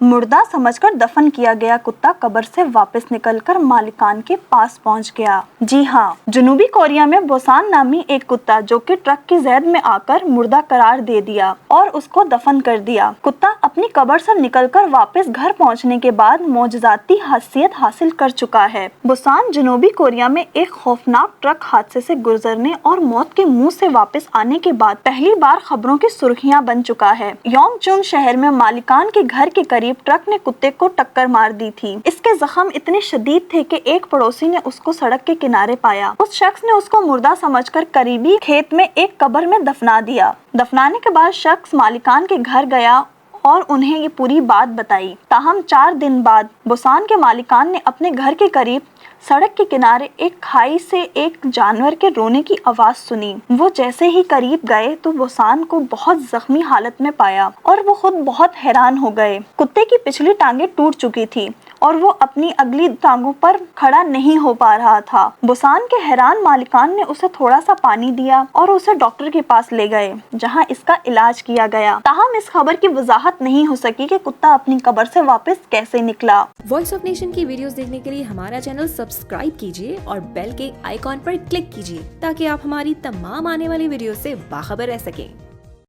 मुर्दा समझकर दफन किया गया कुत्ता कब्र से वापस निकलकर मालिकान के पास पहुंच गया। जी हाँ, जनूबी कोरिया में बोसान नामी एक कुत्ता जो कि ट्रक की जैद में आकर मुर्दा करार दे दिया और उसको दफन कर दिया। कुत्ता अपनी कब्र से निकलकर वापस घर पहुंचने के बाद मौजज़ाती हैसियत हासिल कर चुका है। बोसान जनूबी कोरिया में एक खौफनाक ट्रक हादसे से गुजरने और मौत के मुंह से वापस आने के बाद पहली बार खबरों की सुर्खियां बन चुका है। योंगजुंग शहर में मालिकान के घर के करीब ट्रक ने कुत्ते को टक्कर मार दी थी। इसके जख्म इतने शदीद थे कि एक पड़ोसी ने उसको सड़क के किनारे पाया। उस शख्स ने उसको मुर्दा समझकर करीबी खेत में एक कब्र में दफना दिया। दफनाने के बाद शख्स मालिकान के घर गया और उन्हें ये पूरी बात बताई। ताहम 4 दिन बाद बोसान के मालिकान ने अपने घर के करीब सड़क के किनारे एक खाई से एक जानवर के रोने की आवाज सुनी। वो जैसे ही करीब गए तो बोसान को बहुत जख्मी हालत में पाया और वो खुद बहुत हैरान हो गए। कुत्ते की पिछली टांगे टूट चुकी थी और वो अपनी अगली टांगों पर खड़ा नहीं हो पा रहा था। बोसान के हैरान मालिकान ने उसे थोड़ा सा पानी दिया और उसे डॉक्टर के पास ले गए, जहां इसका इलाज किया गया। ताहम इस खबर की वजाहत नहीं हो सकी कि कुत्ता अपनी कब्र से वापस कैसे निकला। वॉइस ऑफ नेशन की वीडियोस देखने के लिए हमारा चैनल सब्सक्राइब कीजिए और बेल के आइकॉन पर क्लिक कीजिए ताकि आप हमारी तमाम आने वाली वीडियो से बाखबर रह सकें।